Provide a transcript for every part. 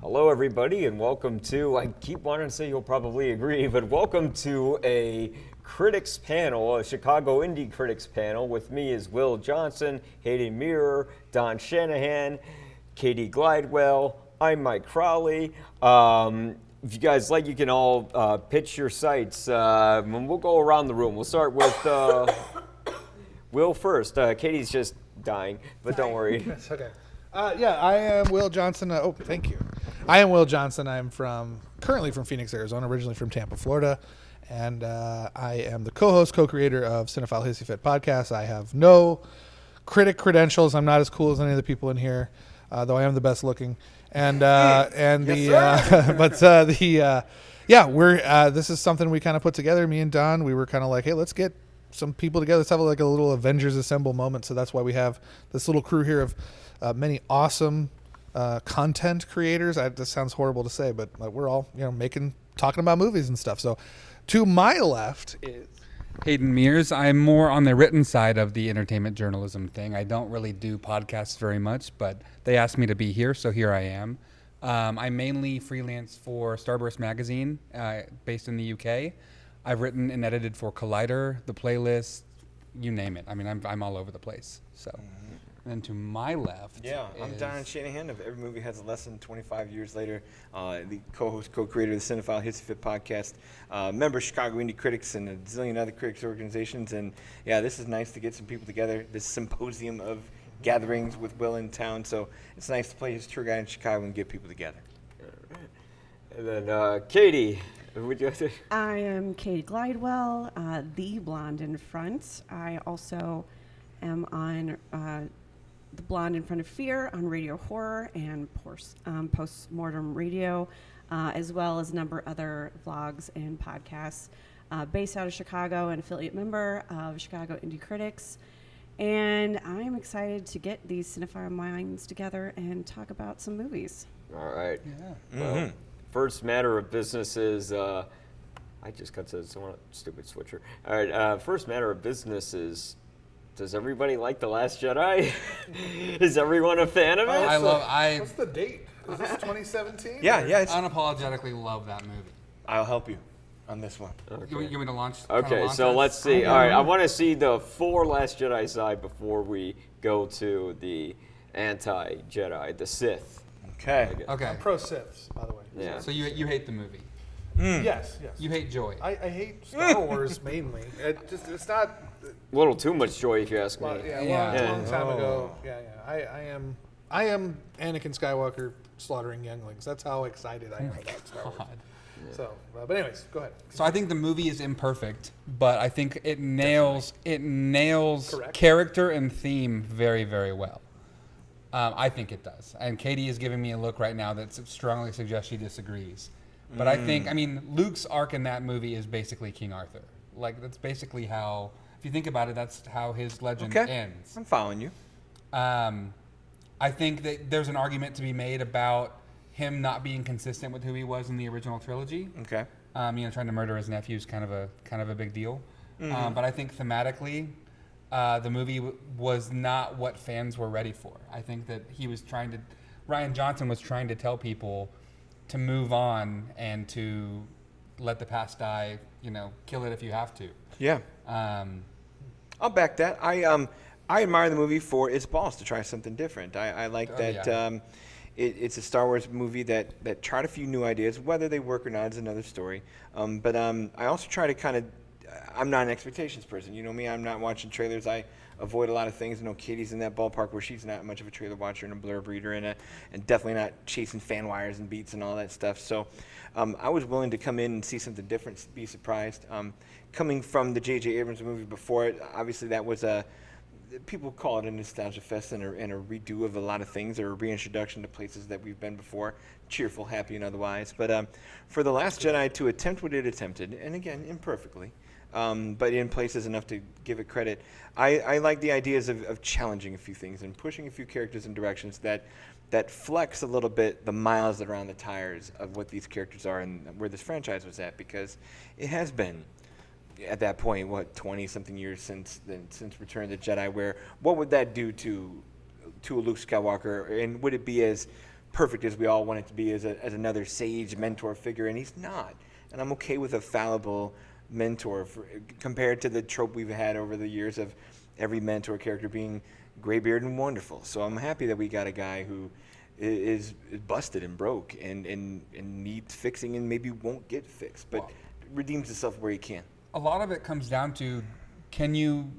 Hello, everybody, and welcome to, I keep wanting to say you'll probably agree, but welcome to a critics panel, a Chicago Indie Critics panel. With me is Will Johnson, Haden Mirror, Don Shanahan, Katie Glidewell. I'm Mike Crowley. If you guys like, you can all pitch your sites. And we'll go around the room. We'll start with Will first. Katie's just dying, but don't worry. Yes, okay. I am Will Johnson. Thank you. I am Will Johnson. I'm currently from Phoenix, Arizona, originally from Tampa, Florida. And I am the co-host, co-creator of Cinephile, Hissy podcast. I have no critic credentials. I'm not as cool as any of the people in here, though I am the best looking. And this is something we kind of put together. Me and Don, we were kind of like, hey, let's get some people together. Let's have like a little Avengers Assemble moment. So that's why we have this little crew here of many awesome content creators. This sounds horrible to say, but we're all talking about movies and stuff. So to my left is Haden Mears. I'm more on the written side of the entertainment journalism thing. I don't really do podcasts very much, but they asked me to be here, so here I am. I mainly freelance for Starburst Magazine, based in the UK. I've written and edited for Collider, The Playlist, you name it. I mean, I'm all over the place. So, and then to my left, I'm Don Shanahan of Every Movie Has a Lesson. 25 years later, the co-host, co-creator of the Cinephile Hissy podcast, member of Chicago Indie Critics and a zillion other critics organizations. And yeah, this is nice to get some people together. This symposium of gatherings with Will in town. So it's nice to play his tour guide in Chicago and get people together. And then Katie. I am Katie Glidewell, the blonde in front. I also am on the Blonde in Front of Fear on Radio Horror and Postmortem Radio, as well as a number of other vlogs and podcasts. Based out of Chicago, an affiliate member of Chicago Indie Critics. And I'm excited to get these cinephile minds together and talk about some movies. All right. Yeah. Well, first matter of business is, I just got to someone stupid switcher. All right, first matter of business is, does everybody like The Last Jedi? Is everyone a fan of it? What's the date? Is this 2017? Yeah. I unapologetically love that movie. I'll help you on this one. Okay. You want me to launch? Okay, so let's see. All right, I want to see the full Last Jedi side before we go to the anti-Jedi, the Sith. Okay. Okay. I'm pro Siths, by the way. Yeah. So you hate the movie. Yes. You hate joy. I hate Star Wars mainly. It's not. A little too much joy, if you ask me. A Yeah. long time ago. Yeah. I am Anakin Skywalker slaughtering younglings. That's how excited I am about Star Wars. God. So, but anyways, go ahead. So I think the movie is imperfect, but I think it nails Correct. character and theme very, very well. I think it does. And Katie is giving me a look right now that strongly suggests she disagrees. But I think, Luke's arc in that movie is basically King Arthur. Like, that's basically how, if you think about it, that's how his legend ends. I'm following you. I think that there's an argument to be made about him not being consistent with who he was in the original trilogy. Okay. Trying to murder his nephew is kind of a big deal. But I think thematically, the movie was not what fans were ready for. I think that Rian Johnson was trying to tell people to move on and to let the past die. Kill it if you have to. Yeah. I'll back that. I admire the movie for its balls to try something different. I like that. Yeah. It's a Star Wars movie that tried a few new ideas. Whether they work or not is another story. But I also try to I'm not an expectations person. You know me, I'm not watching trailers. I avoid a lot of things. I know Katie's in that ballpark where she's not much of a trailer watcher and a blurb reader and definitely not chasing fan wires and beats and all that stuff. So I was willing to come in and see something different, be surprised. Coming from the J.J. Abrams movie before it, obviously that was people call it a nostalgia fest and a redo of a lot of things, or a reintroduction to places that we've been before, cheerful, happy, and otherwise. But for The Last Jedi to attempt what it attempted, and again, imperfectly, but in places enough to give it credit, I like the ideas of challenging a few things and pushing a few characters in directions that flex a little bit the miles that are on the tires of what these characters are and where this franchise was at, because it has been, at that point, 20-something years since Return of the Jedi, what would that do to a Luke Skywalker, and would it be as perfect as we all want it to be as another sage mentor figure, and he's not. And I'm okay with a fallible mentor compared to the trope we've had over the years of every mentor character being graybeard and wonderful. So I'm happy that we got a guy who is busted and broke and needs fixing and maybe won't get fixed, but redeems himself where he can. A lot of it comes down to, can you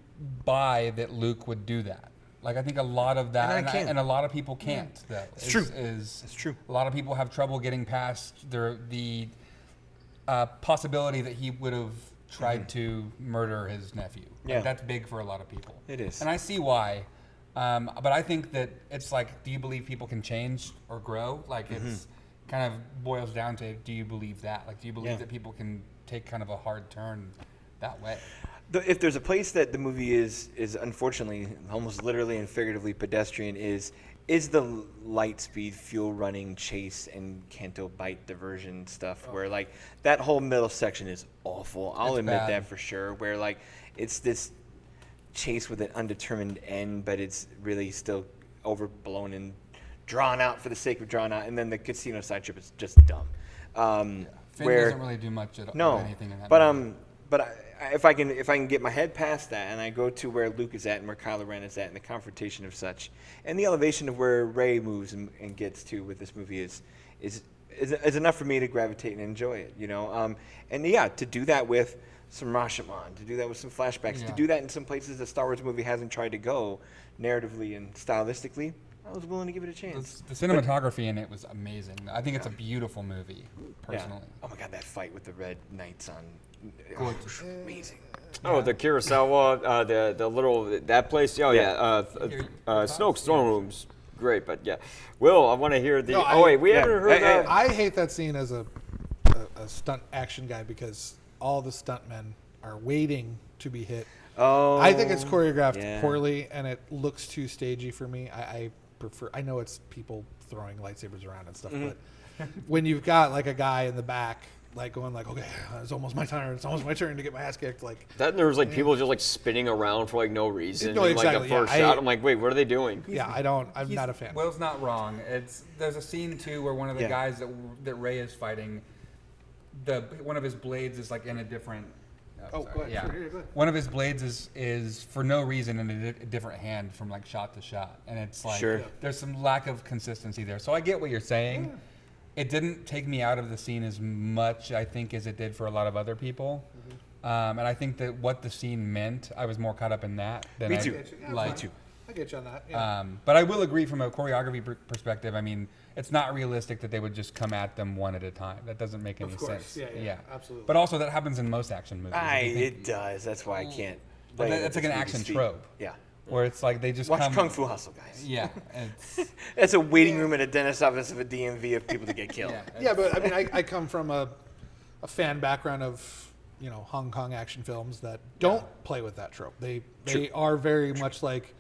buy that Luke would do that? Like, I think a lot of that, and a lot of people can't. It's true. It's true. A lot of people have trouble getting past the possibility that he would have tried to murder his nephew. Yeah. Like, that's big for a lot of people. It is. And I see why. But I think that it's like, do you believe people can change or grow? Like, it's kind of boils down to, do you believe that? Like, do you believe that people can take kind of a hard turn that way? If there's a place that the movie is unfortunately almost literally and figuratively pedestrian is the light speed fuel running chase and Canto Bite diversion stuff where like that whole middle section is awful. I'll admit that for sure, where like it's this chase with an undetermined end, but it's really still overblown and drawn out for the sake of drawn out, and then the casino side trip is just dumb. Finn where doesn't really do much at anything in that movie. But if I can get my head past that, and I go to where Luke is at and where Kylo Ren is at, and the confrontation of such, and the elevation of where Rey moves and gets to with this movie is enough for me to gravitate and enjoy it, you know. And yeah, to do that with some Rashomon, to do that with some flashbacks, to do that in some places the Star Wars movie hasn't tried to go narratively and stylistically, I was willing to give it a chance. The cinematography in it was amazing. I think it's a beautiful movie, personally. Yeah. Oh my God, that fight with the Red Knights on. Gorgeous. Amazing. Oh, the Kurosawa, the little that place. Oh yeah, Snoke's throne room's great, but yeah. Will, I want to hear the. We haven't heard that. I hate that scene as a stunt action guy because all the stuntmen are waiting to be hit. Oh. I think it's choreographed poorly and it looks too stagey for me. I prefer. I know it's people throwing lightsabers around and stuff, but when you've got like a guy in the back. Like going like, okay, it's almost my turn. It's almost my turn to get my ass kicked. Like that, and there was like people just like spinning around for like no reason. No, exactly. Like the first shot, I'm like, wait, what are they doing? Yeah, I'm not a fan. Will's not wrong. There's a scene too where one of the guys that Rey is fighting, one of his blades is like in a different. Go ahead. Yeah. Sure, go ahead. One of his blades is for no reason in a different hand from like shot to shot, and it's like there's some lack of consistency there. So I get what you're saying. Yeah. It didn't take me out of the scene as much, I think, as it did for a lot of other people. And I think that what the scene meant, I was more caught up in that than Me too. Me too. I get you on that. Yeah. But I will agree from a choreography perspective. I mean, it's not realistic that they would just come at them one at a time. That doesn't make any sense. Yeah, absolutely. But also, that happens in most action movies. It does. That's why I can't. But that's like an action trope. Yeah. Where it's like they just watch come. Kung Fu Hustle, guys. Yeah, that's a waiting room at a dentist office of a DMV of people to get killed. But I mean, I come from a fan background of Hong Kong action films that don't play with that trope. They are very much like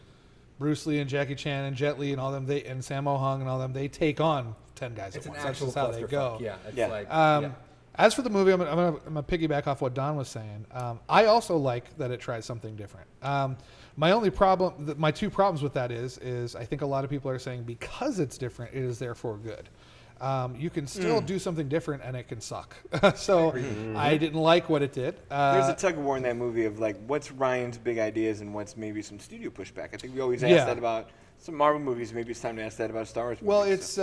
Bruce Lee and Jackie Chan and Jet Li and all them. And Sammo Hung and all them. They take on 10 guys at once. That's just how they go. As for the movie, I'm gonna piggyback off what Don was saying. I also like that it tries something different. My only problem, my two problems with that is I think a lot of people are saying because it's different, it is therefore good. You can still do something different and it can suck. So I didn't like what it did. There's a tug of war in that movie of like what's Ryan's big ideas and what's maybe some studio pushback. I think we always ask that about some Marvel movies. Maybe it's time to ask that about Star Wars movies. Well, it's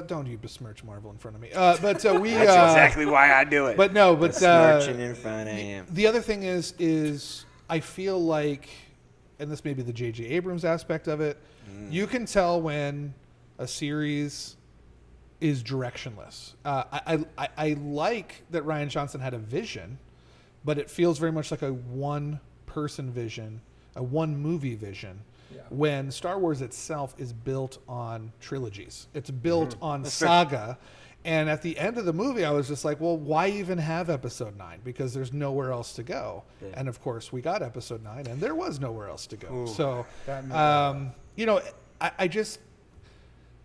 don't you besmirch Marvel in front of me. But we that's exactly why I do it. But no, but besmirching in front of him. The other thing is I feel like, and this may be the J.J. Abrams aspect of it, you can tell when a series is directionless. I like that Rian Johnson had a vision, but it feels very much like a one-person vision, a one-movie vision, when Star Wars itself is built on trilogies. It's built on saga. And at the end of the movie, I was just like, well, why even have episode 9? Because there's nowhere else to go. Yeah. And of course, we got episode 9, and there was nowhere else to go. Ooh, so,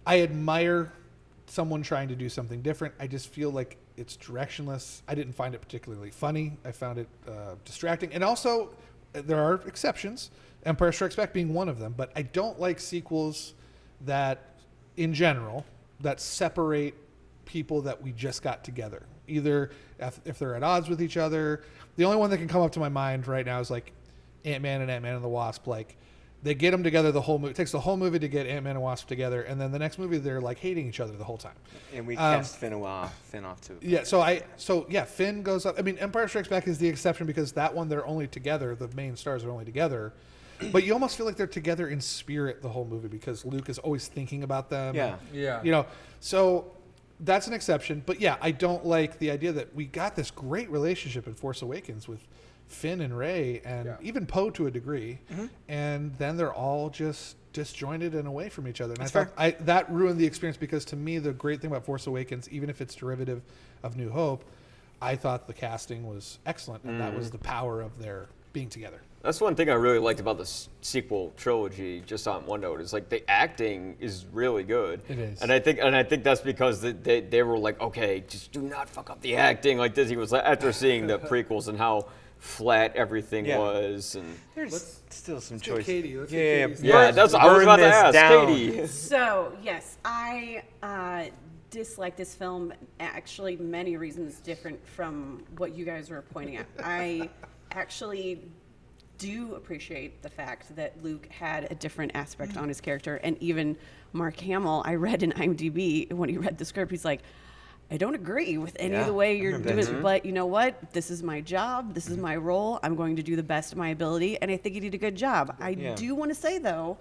I admire someone trying to do something different. I just feel like it's directionless. I didn't find it particularly funny. I found it distracting. And also, there are exceptions, Empire Strikes Back being one of them, but I don't like sequels that, in general, that separate people that we just got together. Either if they're at odds with each other. The only one that can come up to my mind right now is like Ant-Man and the Wasp. Like they get them together the whole movie. It takes the whole movie to get Ant-Man and Wasp together, and then the next movie they're like hating each other the whole time. And we cast Finn off too. Yeah, so Finn goes up. I mean, Empire Strikes Back is the exception because that one they're only together. The main stars are only together. But you almost feel like they're together in spirit the whole movie because Luke is always thinking about them. Yeah. Yeah. You know, so that's an exception. But yeah, I don't like the idea that we got this great relationship in Force Awakens with Finn and Rey and even Poe to a degree. And then they're all just disjointed and away from each other. And That's I thought that ruined the experience because to me, the great thing about Force Awakens, even if it's derivative of New Hope, I thought the casting was excellent. And that was the power of their being together. That's one thing I really liked about the sequel trilogy. Just on one note, is like the acting is really good. It is, and I think that's because they were like, okay, just do not fuck up the acting. Like Disney was after seeing the prequels and how flat everything was, and There's still some Let's get choices. Katie. Let's get Yeah, Katie's yeah, that's I was burn about to this ask down. Katie. So, yes, I dislike this film. Actually, many reasons different from what you guys were pointing out. I actually do appreciate the fact that Luke had a different aspect on his character. And even Mark Hamill, I read in IMDb, when he read the script, he's like, I don't agree with any of the way you're doing it, but you know what? This is my job. This is my role. I'm going to do the best of my ability, and I think he did a good job. I do want to say, though,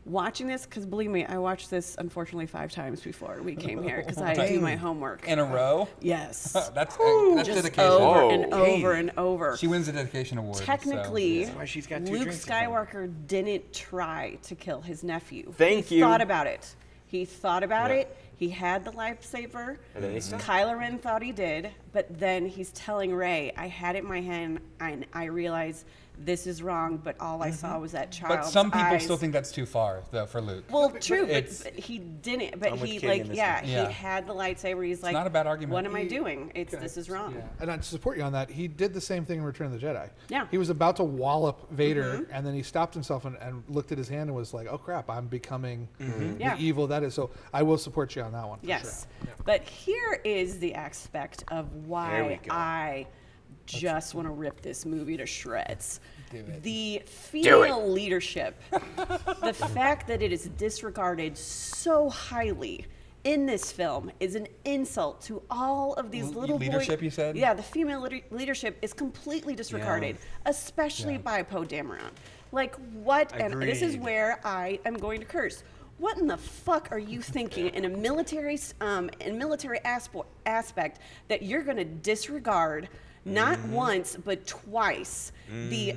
watching this, because believe me, I watched this, unfortunately, 5 times before we came here, because I do my homework. In a row? Yes. That's Just dedication. over Oh. and over and over. She wins the dedication award. Technically, That's why she's got 2 Luke drinks in front of her. Skywalker didn't try to kill his nephew. Thank he you. thought about it. He thought about it. He had the lightsaber. And then he stopped. Kylo Ren thought he did, but then he's telling Rey, I had it in my hand, and I realized this is wrong, but all I saw was that child's But some people eyes. still think that's too far, though, for Luke. Well, true, it's- but he didn't. But I'm with he, Katie like, on this yeah, one. Yeah. he had the lightsaber. He's like, not a bad argument. What am I doing? This is wrong. Yeah. And I support you on that. He did the same thing in Return of the Jedi. Yeah. He was about to wallop Vader, and then he stopped himself and looked at his hand and was like, oh, crap, I'm becoming Yeah. the evil that is. So I will support you on that one. For Yes. Sure. But here is the aspect of There we why go. I just want to rip this movie to shreds. Do it. The female leadership, the fact that it is disregarded so highly in this film is an insult to all of these little Leadership, boy. you said? Yeah, the female leadership is completely disregarded, especially Yeah. by Poe Dameron. Like, what? And this is Agreed. where I am going to curse. What in the fuck are you thinking in a military aspect that you're going to disregard not once but twice the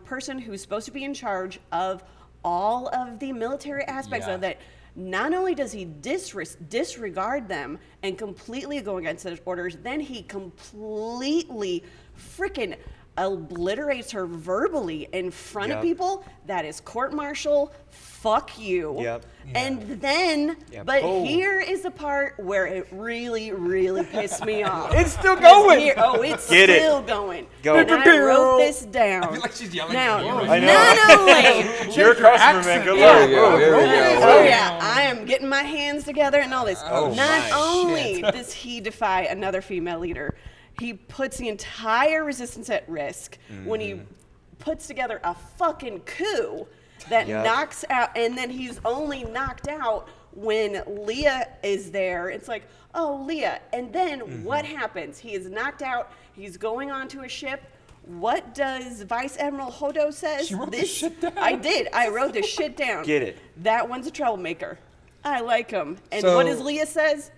person who's supposed to be in charge of all of the military aspects Yeah. of that? Not only does he disregard them and completely go against those orders, then he completely freaking obliterates her verbally in front of Yep. people. That is court-martial. Fuck you. Yep. And then, Yeah, but Poe. here is the part where it really, really pissed me off. It's still 'Cause going. it's Get it. still going. Go. And I wrote this down. I feel like she's yelling now, at you. I know. not only You're a customer, man. Good Yeah. luck. There we go, there we go. Oh yeah, I am getting my hands together and all this. Oh, Not my only does he defy another female leader, he puts the entire resistance at risk when he puts together a fucking coup that Yep. knocks out, and then he's only knocked out when Leia is there. It's like, oh, Leia. And then what happens? He is knocked out. He's going onto a ship. What does Vice Admiral Hodo says? She wrote this shit down. I did. I wrote this shit down. Get it. That one's a troublemaker. I like him. And So- what does Leia says?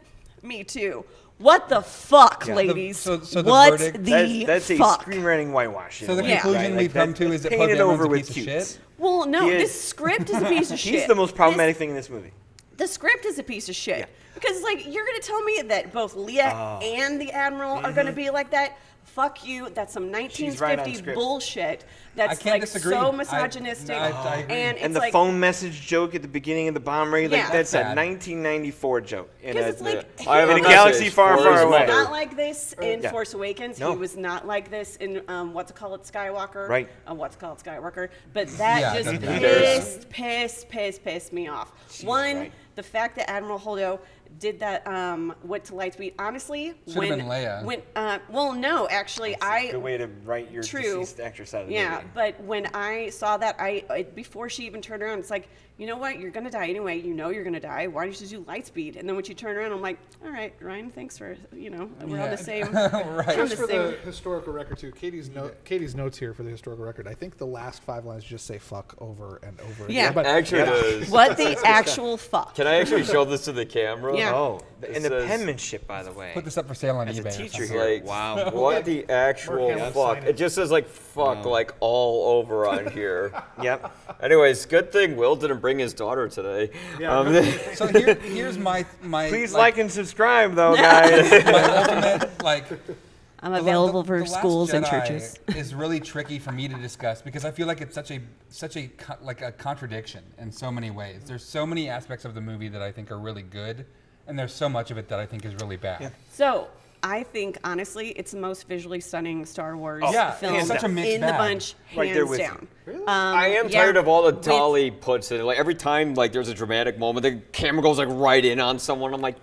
Me too. What the fuck, Yeah. ladies? So the what verdict- the That's a fuck? screenwriting whitewash. So the Yeah. conclusion Right, we've come to is that Poe painted Dameron's over a with piece of cutes. shit. Well, no, He this is- script is a piece of shit. He's the most problematic This- thing in this movie. The script is a piece of shit. Yeah. Because, like, you're going to tell me that both Leia Oh. and the Admiral are going to be like that? Fuck you. That's some She's right on 1950 script. bullshit. That's I can't like disagree. so I misogynistic. agree. And it's And the like, phone message joke at the beginning of the bomb raid, like Yeah. that's a Sad. 1994 joke. In 'Cause a, it's like, I have in a message galaxy far, for far his away. mother. not like this in Yeah. Force Awakens. No. He was not like this in what's it called, Skywalker. Right. What's it called, Skywalker. But that Yeah, just that's- pissed me off. One, right. the fact that Admiral Holdo did that, went to Lightspeed, honestly, Should've been Leia. Well, no, actually, Good way to write your deceased actress out of the movie. but when I saw that, before she even turned around, it's like, you know what? You're gonna die anyway. You know you're gonna die. Why don't you just do Lightspeed? And then when she turned around, I'm like, all right, Ryan, thanks for we're on the same. Right. Just for the historical record too, Katie's notes here for the historical record. I think the last 5 lines just say "fuck" over and over. Yeah. again. But Actually, it does. What the actual fuck? Can I actually show this to the camera? Yeah. Oh, It and the says- penmanship, by the way. Put this up for sale on As eBay. a or teacher something. here. Like, Wow. what the actual Mark Hamill fuck? sign It just says like fuck like all over on here. Yep. Anyways, good thing Will didn't bring his daughter today. So here's my Please like and subscribe, though, guys. my ultimate like. I'm The available The for Last schools and Jedi churches. is really tricky for me to discuss because I feel like it's such a like a contradiction in so many ways. There's so many aspects of the movie that I think are really good, and there's so much of it that I think is really bad. So I think honestly, it's the most visually stunning Star Wars Yeah, film it's such a mixed in the bag. bunch, Right there hands with you. down. I am yeah, tired of all the with- Dolly puts in. Like every time like there's a dramatic moment, the camera goes like right in on someone. I'm like,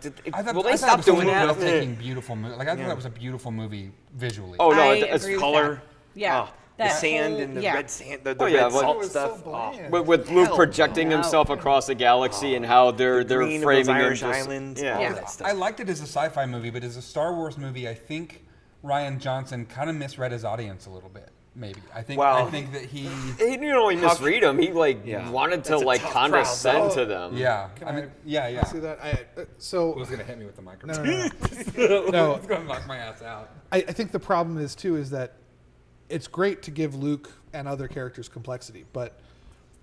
will they stop it was doing a that? breathtaking, beautiful movie. Like I thought that was a beautiful movie visually. Oh no, I it's agree with color. that. Yeah, Oh, the that sand whole- and the yeah. red sand, the Oh, yeah, red but- salt It was stuff. so Oh. bland. With Luke Hell projecting no. himself across the galaxy and how they're green of framing those him Irish just- islands, Yeah. all Yeah. that stuff. I liked it as a sci-fi movie, but as a Star Wars movie, I think Rian Johnson kind of misread his audience a little bit. Maybe I think Wow. that he. He didn't only misread him. He like Yeah. wanted to That's a like tough condescend crowd, to them. Yeah, Can I mean, I- yeah. see that. So Who's gonna hit me with the no, microphone? no, no. No. It's gonna knock my ass out. I think the problem is too is that it's great to give Luke and other characters complexity, but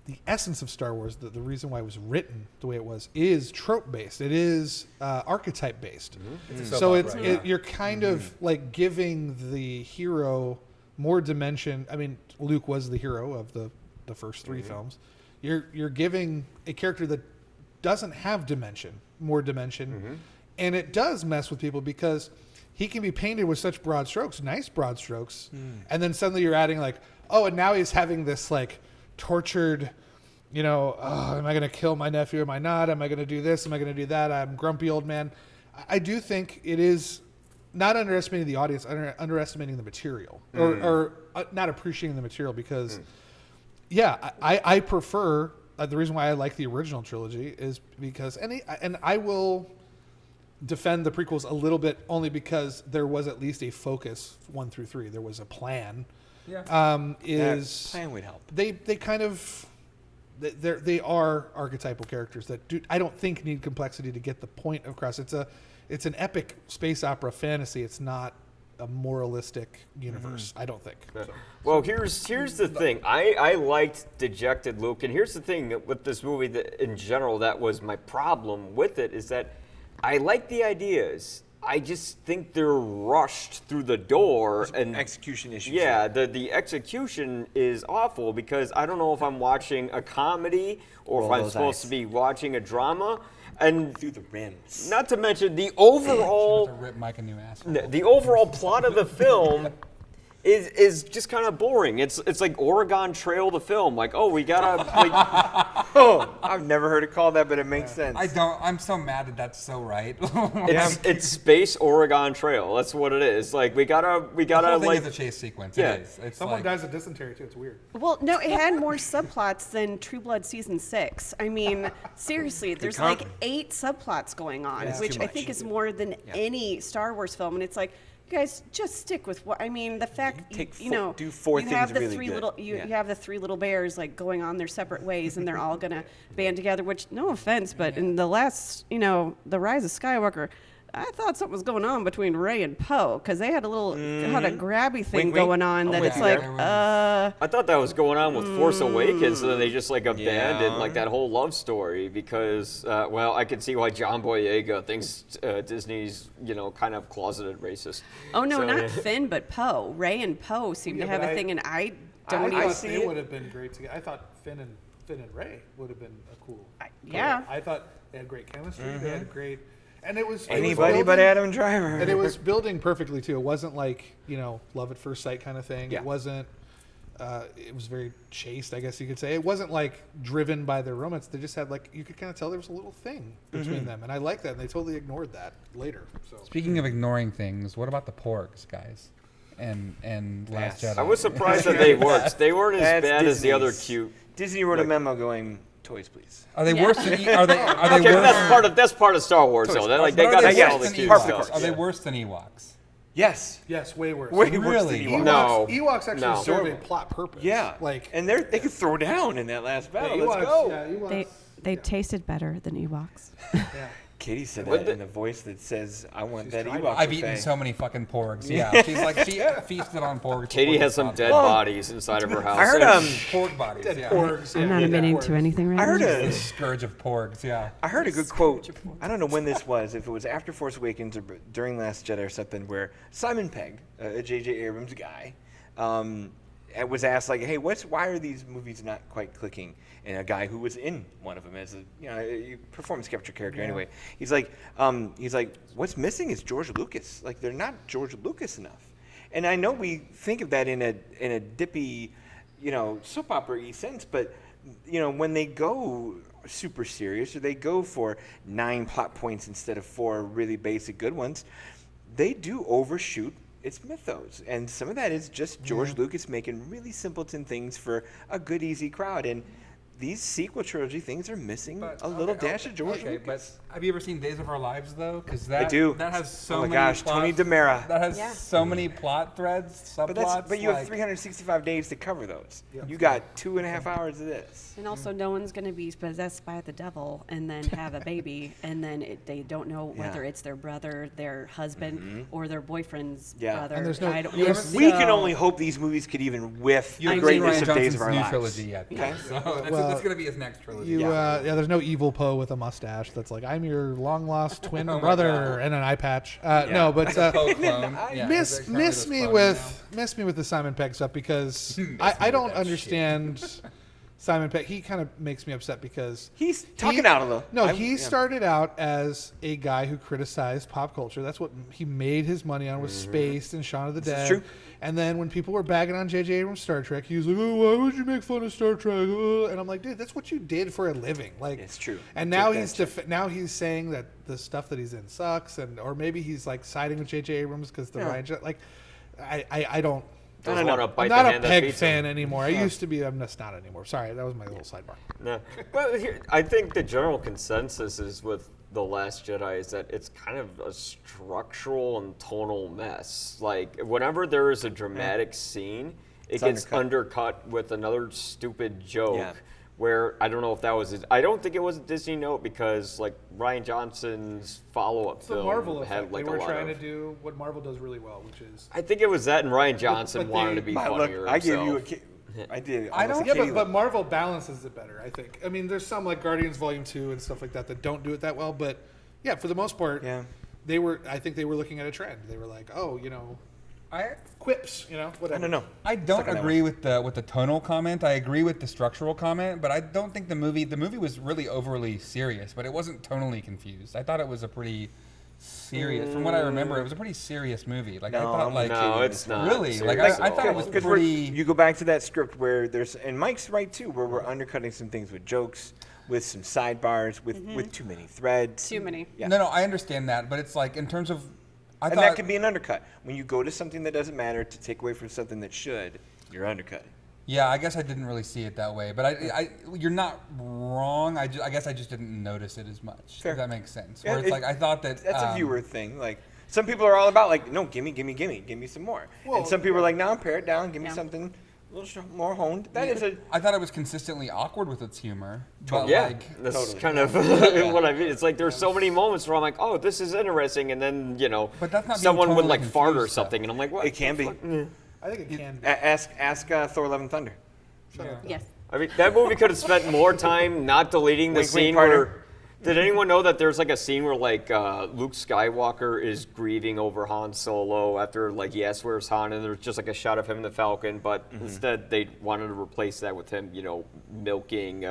the essence of Star Wars, the reason why it was written the way it was, is trope based. It is archetype based. So you're kind of like giving the hero more dimension. I mean, Luke was the hero of the first 3 films. You're giving a character that doesn't have dimension more dimension, and it does mess with people because he can be painted with such broad strokes, nice broad strokes, and then suddenly you're adding like, oh, and now he's having this like tortured, oh, am I going to kill my nephew? Am I not? Am I going to do this? Am I going to do that? I'm grumpy old man. I do think it is not underestimating the audience, underestimating the material, or not appreciating the material because, I prefer, the reason why I like the original trilogy is because, and I will defend the prequels a little bit only because there was at least a focus 1 through 3. There was a plan. Yeah. That plan would help. They kind of they are archetypal characters that I don't think need complexity to get the point across. It's an epic space opera fantasy. It's not a moralistic universe. I don't think. So. Well, here's the thing. I liked Dejected Luke, and here's the thing with this movie that in general that was my problem with it is that I like the ideas. I just think they're rushed through the door and Execution issues. yeah, the execution is awful because I don't know if I'm watching a comedy or Roll if I'm those supposed eyes. to be watching a drama. And Through the rims. not to mention the To overall rip Mike a new asshole. the overall plot of the film is just kind of boring. It's like Oregon Trail the film. Like, oh, we gotta like Oh, I've never heard it called that, but it makes sense. I'm so mad that that's so right. it's Space Oregon Trail. That's what it is. Like we gotta The whole thing like is a chase sequence. Yeah. It is. It's Someone like, dies of dysentery too. It's weird. Well, no, it had more subplots than True Blood season 6. I mean, seriously, there's like 8 subplots going on, That's which too I much. think is more than any Star Wars film. And it's like, you guys, just stick with what I mean. The fact Take you four- know, do 4 you things have the really 3 good. little you Yeah. have the 3 little bears like going on their separate ways, and they're all gonna band together. Which, no offense, but in the last, the Rise of Skywalker, I thought something was going on between Rey and Poe because they had a little had a grabby thing Wink, wink. going on I'm that with it's you like, there. I thought that was going on with Force Awakens, and then they just like abandoned Yeah. like that whole love story because, well, I can see why John Boyega thinks Disney's kind of closeted racist. oh no, So, not yeah. Finn, but Poe. Rey and Poe seem to Yeah, have but a thing, and I don't I even thought see they it. would have been great together. I thought Finn and Rey would have been a cool. yeah. couple. I thought they had great chemistry. They had great, and it was Anybody it was but building- Adam Driver. And it was building perfectly too. It wasn't like love at first sight kind of thing. Yeah. It wasn't. It was very chaste, I guess you could say. It wasn't like driven by their romance. They just had like, you could kind of tell there was a little thing between them, and I like that. And they totally ignored that later. So Speaking of ignoring things, what about the porgs, guys? And Last Yes. Jedi. I was surprised that they worked. They weren't as That's bad as the other Disney's. cute. Disney wrote a memo going, toys, please. Are they worse than? Are they Okay, worse? that's part of Star Wars though. They're like they But got are to they get worse all the than cute Ewoks? stuff. Are they worse than Ewoks? Yes. yes, way worse. Way worse Really? than Ewoks. No. Ewoks actually No. serve a plot purpose. Yeah. like and they could throw down in that last battle. Ewoks, Let's go. Yeah, Ewoks, They tasted better than Ewoks. yeah. Katie said What that in a voice that says, I want that Ewok I've buffet. eaten so many fucking porgs. Yeah, she's like she feasted on porgs. Katie before has some this dead podcast. bodies inside of her house. I heard porg bodies. Dead Yeah. porgs. I'm not admitting to anything right I heard now. The scourge of porgs. Yeah. I heard a good quote. I don't know when this was, if it was after Force Awakens or during Last Jedi or something, where Simon Pegg, a J.J. Abrams guy, was asked like, "Hey, why are these movies not quite clicking?" And a guy who was in one of them as a performance capture character anyway, he's like, "What's missing is George Lucas. Like they're not George Lucas enough." And I know we think of that in a dippy, soap opera-y sense, but when they go super serious or they go for 9 plot points instead of 4 really basic good ones, they do overshoot its mythos. And some of that is just George Lucas making really simpleton things for a good, easy crowd. And these sequel trilogy things are missing a little dash of George Okay, Lucas. but have you ever seen Days of Our Lives though? Because that do. That has so Oh my many. gosh, Tony DiMera. That has so many plot threads, subplots. But you have like- 365 days to cover those. You got 2.5 hours of this. And also, no one's going to be possessed by the devil and then have a baby, and then they don't know whether Yeah. it's their brother, their husband, or their boyfand's Yeah. brother. And there's no- I don't you know. haven't- We can So- only hope these movies could even whiff You the haven't seen greatness Ryan of Days Johnson's of Our new Lives. trilogy yet. Okay. So that's, Well, that's going to be his next trilogy. There's no evil Poe with a mustache that's like, I'm your long lost twin brother, and an eye patch. No, but Poe clone. Yeah, miss it's exactly me this clone with the Simon Pegg stuff because I don't understand Simon Pegg. He kind of makes me upset because He's talking out of the. No, I- he yeah. started out as a guy who criticized pop culture. That's what he made his money on, was Spaced and Shaun of the This is Dead. true. And then when people were bagging on J.J. Abrams' Star Trek, he was like, "Oh, why would you make fun of Star Trek?" And I'm like, "Dude, that's what you did for a living." Like, It's true. And Take now that now he's saying that the stuff that he's in sucks, or maybe he's like siding with J.J. Abrams because the Ryan like, I don't. Doesn't No, want no, to bite I'm the not a hand that Peg feeds fan him. anymore. I used to be. I'm just not anymore. Sorry, that was my little sidebar. No. Well, I think the general consensus is with The Last Jedi is that it's kind of a structural and tonal mess. Like, whenever there is a dramatic scene, it It's gets undercut. undercut with another stupid joke. Yeah. Where I don't know if that was. I don't think it was a Disney note because like Ryan Johnson's follow-up It's the film Marvel had effect. like They a were lot trying of. to do what Marvel does really well, which is. I think it was that, and Ryan Johnson but wanted they- to be Look, funnier. I gave you a. himself. I did. I don't- Yeah, but Marvel balances it better, I think. I mean, there's some like Guardians Volume 2 and stuff like that don't do it that well, but yeah, for the most part, Yeah. I think they were looking at a trend. They were like, oh, I quips, whatever. I don't know. I don't Second that agree with the tonal comment. I agree with the structural comment, but I don't think the movie was really overly serious, but it wasn't tonally confused. I thought it was a pretty serious. From what I remember, it was a pretty serious movie. Like I No, thought, I'm like No, it's not. really, like serious I at thought it all. was Because pretty. you go back to that script where there's, and Mike's right too, where we're undercutting some things with jokes, with some sidebars, with too many threads. Too many. Yeah. No, I understand that, but it's like in terms of, I And thought that can be an undercut. When you go to something that doesn't matter to take away from something that should, you're undercutting. Yeah, I guess I didn't really see it that way, but you're not wrong. I guess I just didn't notice it as much. Fair. If that makes sense. Yeah, Where it's like I thought that That's a viewer thing. Like some people are all about like, no, give me some more. And some people are like, no, pare it down, give me Yeah. something a little more honed. That is a I thought it was consistently awkward with its humor, but Yeah, like that's Totally. kind of what I mean. It's like there's so many moments where I'm like, oh, this is interesting, and then But that's not being someone would totally like fart or confused, though. something, and I'm like, what? It can be. I think it can be. Ask Thor: Love and Thunder. Yes. I mean, that movie could have spent more time not deleting the Wink, wink, scene partner. where. Did anyone know that there's like a scene where like Luke Skywalker is grieving over Han Solo after like he asks where's Han, and there's just like a shot of him in the Falcon, but instead they wanted to replace that with him, milking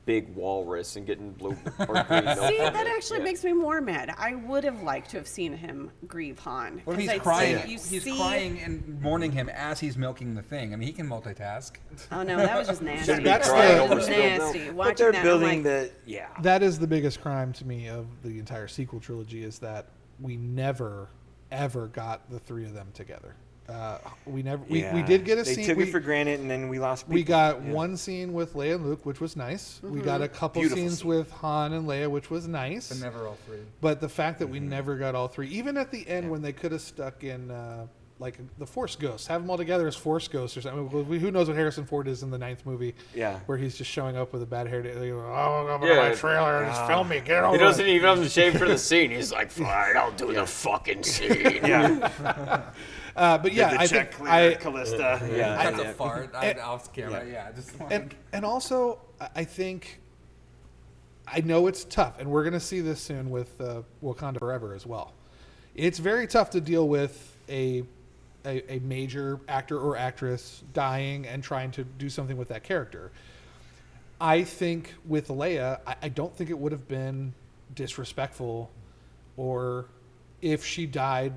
big walrus and getting blue or green milk. See, from that it. actually Yeah. makes me more mad. I would have liked to have seen him grieve Han. What if 'cause he's I'd crying? say you He's see- crying and mourning him as he's milking the thing. I mean, he can multitask. Oh no, that was just nasty. Shouldn't be That's crying the- over spilled milk. nasty. But Watching they're that, building I'm like, That is the biggest crime to me of the entire sequel trilogy is that we never, ever got the three of them together. We did get a They scene. took it for granted, and then we lost. We people. got Yeah. one scene with Leia and Luke, which was nice. We got a couple Beautiful scenes scene. with Han and Leia, which was nice. But never all three. But the fact that we never got all three, even at the end when they could have stuck in like the Force Ghosts, have them all together as Force Ghosts or something. Who knows what Harrison Ford is in the 9th movie? Yeah. Where he's just showing up with a bad hair. Oh, I'm Yeah. my trailer. Just film me. Get over He doesn't it. even have to shave for the scene. He's like, fine, I'll do the fucking scene. Yeah. But yeah, I think Callista. Yeah. That's a fart. Off camera. Yeah. Just like, and also I think I know it's tough, and we're gonna see this soon with Wakanda Forever as well. It's very tough to deal with a major actor or actress dying and trying to do something with that character. I think with Leia, I don't think it would have been disrespectful, or if she died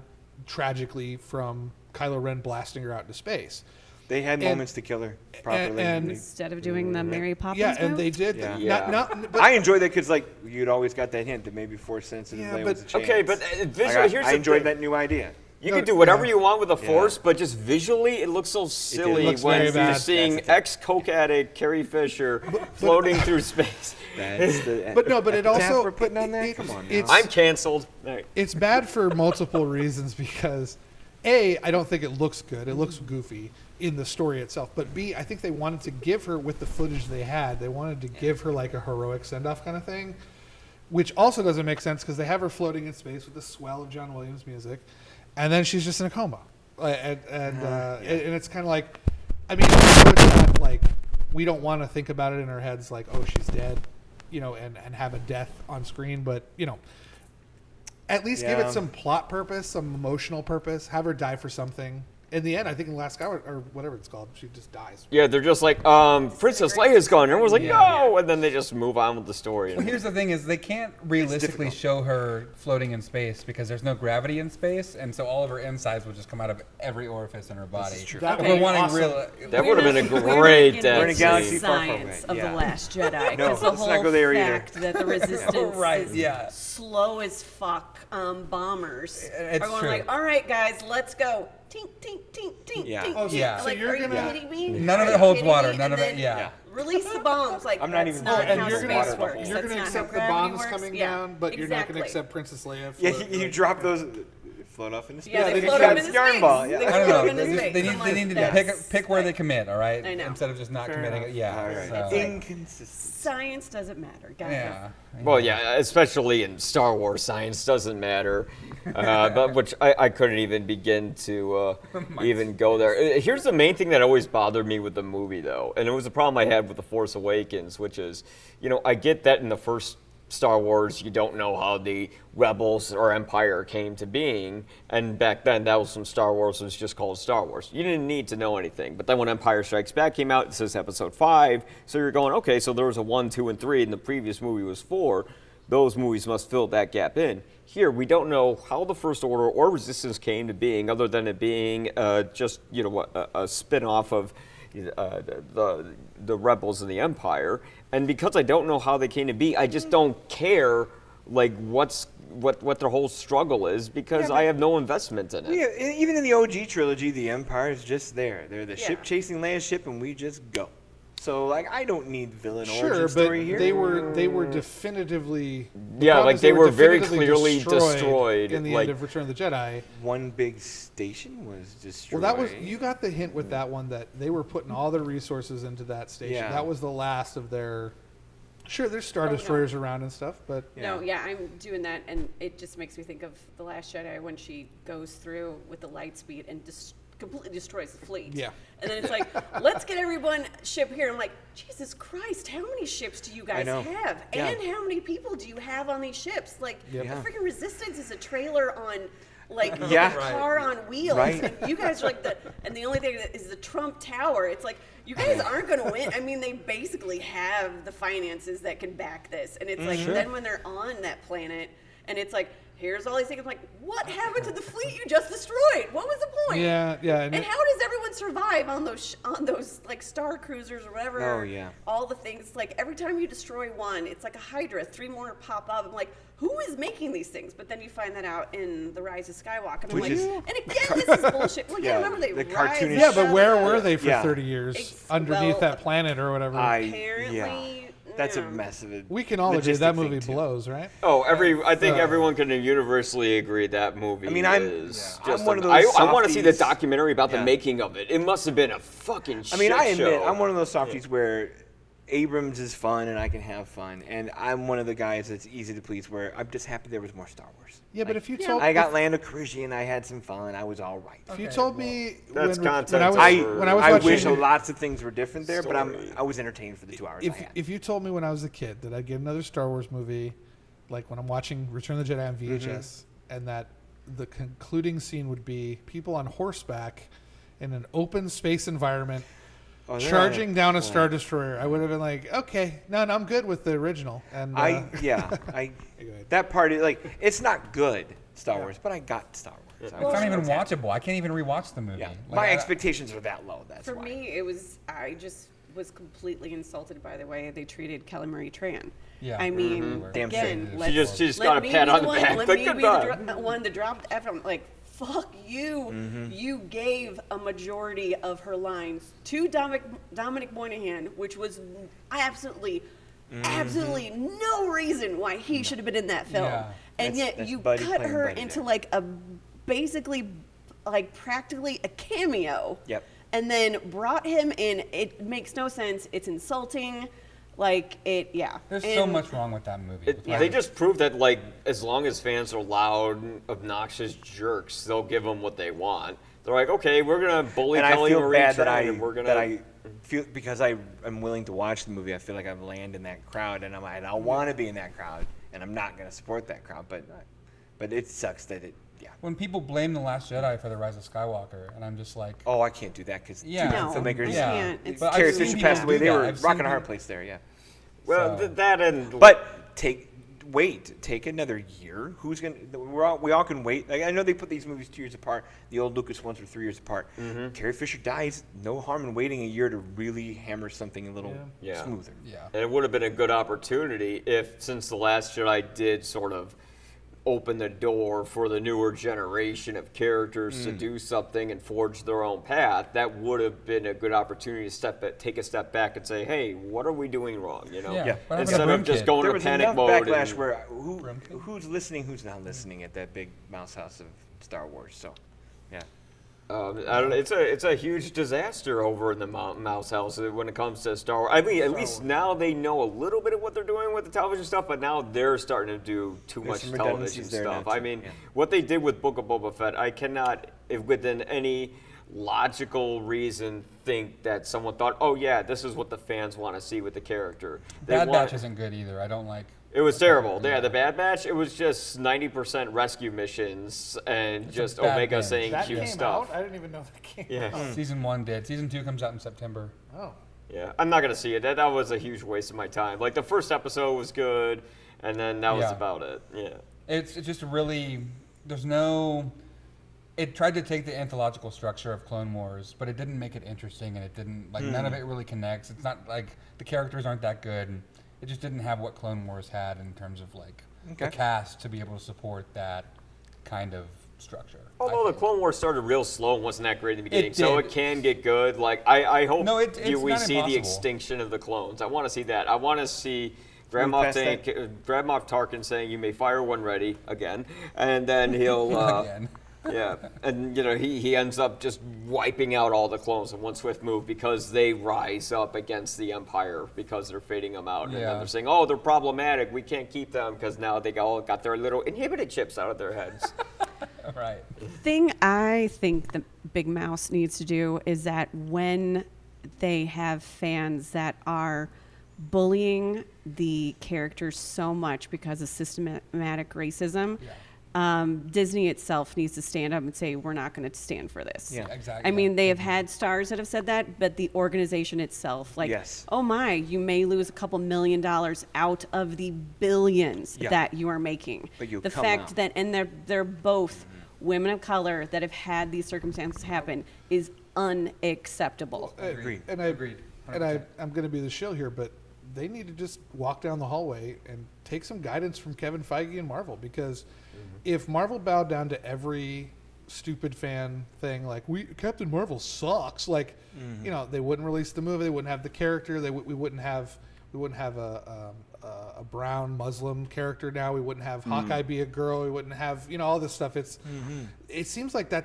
tragically from Kylo Ren blasting her out into space. They had And- moments to kill her properly. and- instead of doing the Mary Poppins Yeah, and move? they did. Yeah. But I enjoyed that because, like, you'd always got that hint that maybe Force sensitive Yeah, Leia but- was a chance. Okay, but visually, here's I the enjoyed thing. that new idea. You No, can do whatever yeah. you want with the Yeah. Force, but just visually, it looks so silly looks when very you're bad. seeing That's the thing. ex-coke addict Carrie Fisher floating through space. That's the. But no, but it Tab also we're putting on there. it- Come on, now. it's I'm canceled. All right. it's bad for multiple reasons because A, I don't think it looks good. It looks goofy in the story itself. But B, I think they wanted to give her, with the footage they had, they wanted to give her like a heroic send-off kind of thing, which also doesn't make sense because they have her floating in space with the swell of John Williams music, and then she's just in a coma. And it's kind of like, I mean, I know it's not like we don't want to think about it in our heads like, oh, she's dead, and have a death on screen, but at least give Yeah. it some plot purpose, some emotional purpose. Have her die for something. In the end, I think in Last Skywalker, or whatever it's called, she just dies. Yeah, they're just like, Princess Leia's gone. Everyone's like, Yeah. no! And then they just move on with the story. Well, here's the thing: is they can't realistically difficult. show her floating in space because there's no gravity in space, and so all of her insides would just come out of every orifice in her body. is true. That If would we're be wanting awesome. real, That would have been a We're not great getting death We're in a into galaxy scene. far, far science away. of Yeah. the Last Jedi. No, 'cause the let's not whole go there either. fact that the resistance Right, is yeah. slow as fuck It's bombers are going true. like, all right, guys, let's go. Tink, tink, tink, tink, Yeah. tink, Oh, tink. yeah. Like, so you're are you gonna- kidding me? None of Are it you holds kidding water. me? None of And it. then Yeah. Release the bombs. Like, I'm not that's even not kidding. how You're space gonna- works. You're That's going to not how accept the gravity bombs works. coming Yeah, down, but you're not going to exactly. accept Princess Leia. Yeah, float- you drop those, float off into space. Yeah, they they float got up into yarn space. ball, yeah. They I don't float know. up into They space. need, I'm they like, need to that's pick where they like- commit, all right? I know. Instead of just not committing it. Yeah. All right. so- Inconsistent. Science doesn't matter, guys. yeah. Well, yeah, especially in Star Wars, science doesn't matter. But which I couldn't even begin to even go there. Here's the main thing that always bothered me with the movie, though, and it was a problem I had with The Force Awakens, which is, I get that in the first Star Wars, you don't know how the Rebels or Empire came to being, and back then that was when Star Wars was just called Star Wars. You didn't need to know anything. But then when Empire Strikes Back came out, it says Episode 5, so you're going, okay, so there was a 1, 2, and 3, and the previous movie was 4. Those movies must fill that gap in. Here, we don't know how the First Order or Resistance came to being, other than it being just a spin-off of the Rebels and the Empire. And because I don't know how they came to be, I just don't care like what their whole struggle is because I have no investment in it. Yeah, even in the OG trilogy, the Empire is just there. They're the Yeah. ship chasing Leia's ship, and we just go. So, like, I don't need villain Sure, origin but story here. they were definitively. the Yeah, problem like is they were very definitively clearly destroyed, in the like- end of Return of the Jedi. One big station was destroyed. Well, that was you got the hint with that one that they were putting all their resources into that station. Yeah. That was the last of their. Sure, there's Star Oh, no. Destroyers around and stuff, but No, yeah, I'm doing that, and it just makes me think of The Last Jedi when she goes through with the light speed and just completely destroys the fleet. Yeah. And then it's like, let's get everyone ship here. I'm like, Jesus Christ, how many ships do you guys know. have? Yeah. And how many people do you have on these ships? Like, Yep. the Yeah. freaking Resistance is a trailer on, like, Yeah. a car on wheels. Right. And you guys are like and the only thing that is the Trump Tower. It's like, you guys aren't going to win. I mean, they basically have the finances that can back this. And it's like, then when they're on that planet, and it's like, here's all these things. I'm like, what happened to the fleet you just destroyed? What was the point? Yeah, yeah. And how does everyone survive on those like star cruisers or whatever? Oh, yeah. All the things, like every time you destroy one, it's like a Hydra. 3 more pop up. I'm like, who is making these things? But then you find that out in The Rise of Skywalker. And I'm like, and again, this is bullshit. Well, yeah, Yeah, remember they the rise cartoonish- Yeah, but where up. were they for Yeah. 30 years Ex- underneath well, that planet or whatever? Apparently, That's a yeah. mess of a we can all agree logistic that thing, movie too. blows, right? Oh, I think everyone can universally agree that movie. I mean, I'm just one of those I want to see the softies. documentary about the Yeah. making of it. It must have been a fucking. I mean, shit I admit, show. I'm one of those softies where Abrams is fun and I can have fun, and I'm one of the guys that's easy to please. Where I'm just happy there was more Star Wars. Yeah, but Like, if you told I got Lando Calrissian, I had some fun, I was all right. if you told me That's when I content was over- when I was I watching wish lots of things were different there, but Story. I was entertained for the 2 hours I had. if you told me when I was a kid that I'd get another Star Wars movie, like when I'm watching Return of the Jedi on VHS, and that the concluding scene would be people on horseback in an open space environment Oh, they're charging on down a Star Destroyer, I would have been like, okay, no, I'm good with the original. And That part is like it's not good Star Wars, but I got Star Wars. It's not even watchable. I can't even rewatch the movie. Yeah, Like, my I- expectations are that low. That's For why. me, I just was completely insulted by the way they treated Kelly Marie Tran. Yeah. I mean, Damn again, straight. let's, She just let got a me pat be on the one- back. Let Like, me be goodbye. the one to drop the F. I'm like, fuck you. Mm-hmm. You gave a majority of her lines to Dominic Moynihan, which was absolutely no reason why he should have been in that film. Yeah. And That's- yet that's you Buddy cut playing her Buddy into there. like a basically like practically a cameo. Yep. And then brought him in. It makes no sense. It's insulting. Like it, yeah. There's And so much wrong with that movie. They just proved that, like, as long as fans are loud, obnoxious jerks, they'll give them what they want. They're like, okay, we're gonna bully And I Kelly feel Marie bad that Tran, and we're gonna. I feel because I am willing to watch the movie. I feel like I've landed in that crowd, and I want to be in that crowd, and I'm not going to support that crowd. But it sucks that it. Yeah. When people blame The Last Jedi for The Rise of Skywalker, and I'm just like, Oh, I can't do that because Yeah. No, filmmakers. you yeah. can't. It's- But I've Carrie seen Fisher people passed away. do They that. were I've rocking seen a hard people- place there. Yeah. well, So- that and. But take another year. Who's gonna? We all can wait. Like, I know they put these movies 2 years apart. The old Lucas ones were 3 years apart. Carrie Fisher dies. No harm in waiting a year to really hammer something a little Yeah. smoother. yeah. And it would have been a good opportunity if, since The Last Jedi did sort of open the door for the newer generation of characters to do something and forge their own path, that would have been a good opportunity to take a step back and say, hey, what are we doing wrong? You know, Yeah. Yeah. What happened to instead Broom of just Kid? going There to was panic enough mode. backlash and- where who's listening, who's not listening at that big mouse house of Star Wars. So, yeah. I don't know. It's a huge disaster over in the Mouse House when it comes to Star Wars. I mean, at least now they know a little bit of what they're doing with the television stuff, but now they're starting to do too There's much some television redundancies there stuff. now, I too. mean, Yeah. what they did with Book of Boba Fett, I cannot, within any logical reason, think that someone thought, oh yeah, this is what the fans want to see with the character. They Bad want- Batch isn't good either. I don't like. It was terrible. Yeah, the Bad Batch. It was just 90% rescue missions and just bad Omega binge. saying That cute came stuff. out? I didn't even know that came Yeah. out. Season 1 did. Season 2 comes out in September. Oh. Yeah, I'm not gonna see it. That was a huge waste of my time. Like the first episode was good, and then that was Yeah. about it. Yeah. It's just really. There's no. It tried to take the anthological structure of Clone Wars, but it didn't make it interesting, and it didn't like none of it really connects. It's not like the characters aren't that good, and it just didn't have what Clone Wars had in terms of like the Okay. cast to be able to support that kind of structure. I Although the think. Clone Wars started real slow and wasn't that great in the beginning, so did. it can get good. Like I hope No, it's we not see the impossible. extinction of the clones. I want to see that. I want to see Grand Move Moff past that. Grand Moff Tarkin saying, "You may fire when ready," again, and then he'll. Again. Yeah, and he ends up just wiping out all the clones in one swift move because they rise up against the Empire because they're fading them out, and then Yeah. they're saying, "Oh, they're problematic. We can't keep them because now they all got their little inhibited chips out of their heads." Right. Thing I think the Big Mouse needs to do is that when they have fans that are bullying the characters so much because of systematic racism, Disney itself needs to stand up and say, we're not going to stand for this. Yeah. Exactly. I mean, they have had stars that have said that, but the organization itself, like, Yes. oh my, you may lose a couple $1 million out of the billions Yeah. that you are making. But you'll the come fact out. that, and they're both women of color that have had these circumstances happen is unacceptable. Agreed. And Agreed. I'm going to be the shill here, but they need to just walk down the hallway and take some guidance from Kevin Feige and Marvel, because if Marvel bowed down to every stupid fan thing, like Captain Marvel sucks, like you know, they wouldn't release the movie, they wouldn't have the character, we wouldn't have a brown Muslim character now, we wouldn't have Hawkeye be a girl, we wouldn't have, you know, all this stuff. It seems like they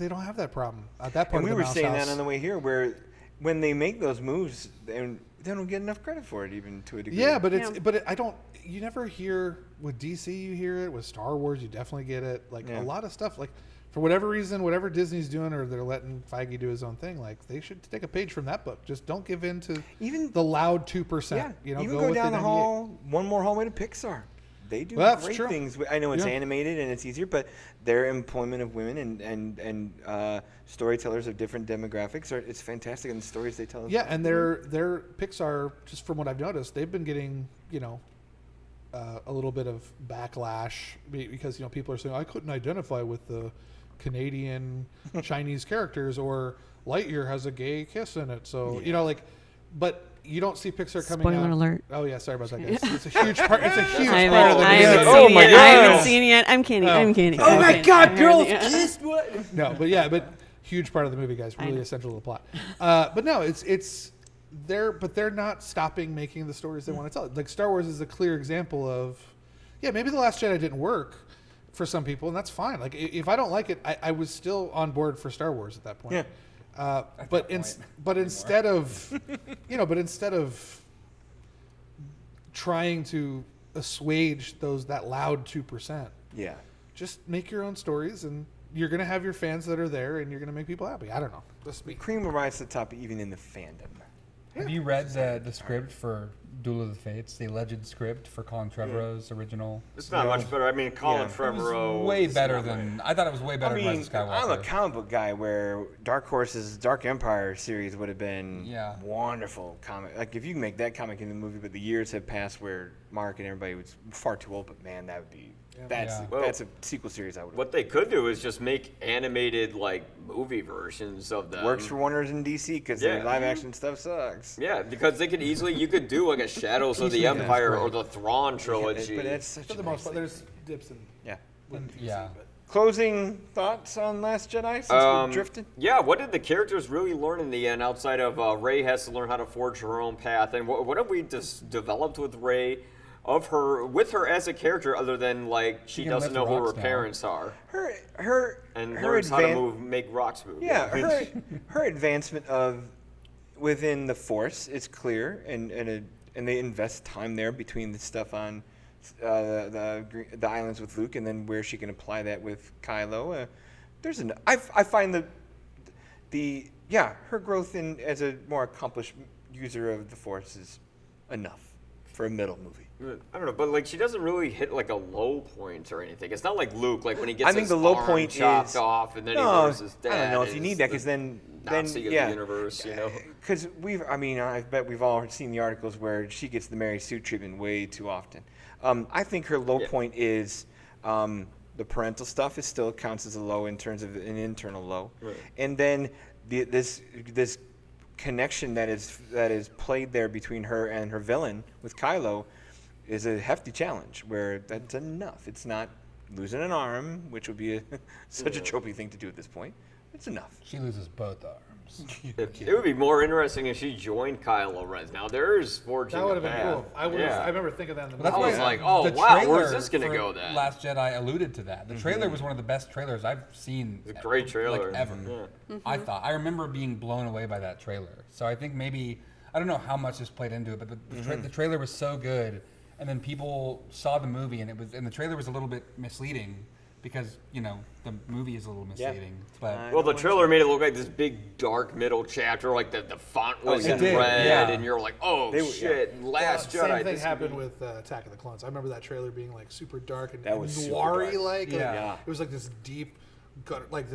don't have that problem at that part And of we the were Mouse saying House. that on the way here, where when they make those moves, they don't get enough credit for it, even to a degree. Yeah, but Yeah. I don't. You never hear with DC. You hear it with Star Wars. You definitely get it. Like Yeah. a lot of stuff. Like for whatever reason, whatever Disney's doing, or they're letting Feige do his own thing. Like they should take a page from that book. Just don't give in to Even the loud 2%. yeah, You know, even go go with down the 98. hall, one more hallway to Pixar. They do Well, that's great true. things. I know it's Yeah. animated and it's easier, but their employment of women and storytellers of different demographics it's fantastic, and the stories they tell. Yeah, and their Pixar, just from what I've noticed, they've been getting, you know, a little bit of backlash because, you know, people are saying I couldn't identify with the Canadian Chinese characters, or Lightyear has a gay kiss in it. So you know, like, but you don't see Pixar coming out. Spoiler alert. Oh yeah, sorry about that, guys. It's a huge part. It's a huge I part of the haven't movie. Oh seen my it yet. I haven't gosh. seen it yet. I'm kidding. Oh. I'm kidding. Oh I'm my kidding. God, I girls heard it. kissed. What? No, but huge part of the movie, guys. I Really know. essential to the plot. But no, they're not stopping making the stories they want to tell. Like Star Wars is a clear example of, yeah, maybe The Last Jedi didn't work for some people, and that's fine. Like if I don't like it, I was still on board for Star Wars at that point. Yeah. But instead of, instead of trying to assuage that loud 2%, Yeah. just make your own stories, and you're gonna have your fans that are there, and you're gonna make people happy. I don't know. Just me. Cream will rise to the top even in the fandom. Have you read the script for Duel of the Fates, the alleged script for Colin Trevorrow's original? It's not much better. I mean, Colin Yeah. It Trevorrow. was way is better not than I thought. It was way better I than mean, Rise of Skywalker. I'm a comic book guy, where Dark Horse's Dark Empire series would have been Yeah. wonderful comic. Like if you can make that comic into the movie, but the years have passed where Mark and everybody was far too old. But man, that would be Yeah. that's a sequel series I would. What they could do is just make animated like movie versions of them. Works for Warner's in DC because Yeah. their live action stuff sucks. Yeah, because they could easily, you could do like a Shadows of the Peacemaker is Empire great. or the Thrawn trilogy. But it's such For a the nice most part, thing. there's dips and Yeah. Yeah. Closing thoughts on Last Jedi since we drifted? Yeah, what did the characters really learn in the end outside of Rey has to learn how to forge her own path? And what have we just developed with Rey, with her as a character, other than like she can doesn't lift know who her rocks now. parents are Her and her learns how to advan- make rocks move? Yeah, her advancement within the Force is clear, and they invest time there between the stuff on the islands with Luke, and then where she can apply that with Kylo. I find her growth as a more accomplished user of the Force is enough for a middle movie. I don't know, but like she doesn't really hit like a low point or anything. It's not like Luke, like when he gets I think his the low arm point chopped is off and then he no, learns his dad. I don't know if you is need that, the because then Nazi of yeah, the universe, you know. Because I bet we've all seen the articles where she gets the Mary Sue treatment way too often. I think her low point is the parental stuff is still counts as a low in terms of an internal low, Right. and then this connection that is played there between her and her villain with Kylo is a hefty challenge, where that's enough. It's not losing an arm, which would be such a tropey thing to do at this point. It's enough. She loses both arms. It would be more interesting if she joined Kylo Ren. Now there's forging that would a have been path. cool. I remember thinking that in the movie. That's I why was like, oh, the wow, trailer where's this gonna for go then? Last Jedi alluded to that. The trailer was one of the best trailers I've seen. It's a great trailer. Like, ever. Yeah. I remember being blown away by that trailer. So I think maybe I don't know how much this played into it, but the trailer was so good, and then people saw the movie, and the trailer was a little bit misleading because the movie is a little misleading. But Well, the trailer made it look like this big dark middle chapter, like the font was in did, red, yeah. and you're like, oh shit, Last Jedi. Same thing this happened movie- with Attack of the Clones. I remember that trailer being like super dark and, That was super noir-y dark. like. Yeah. It was like this deep, like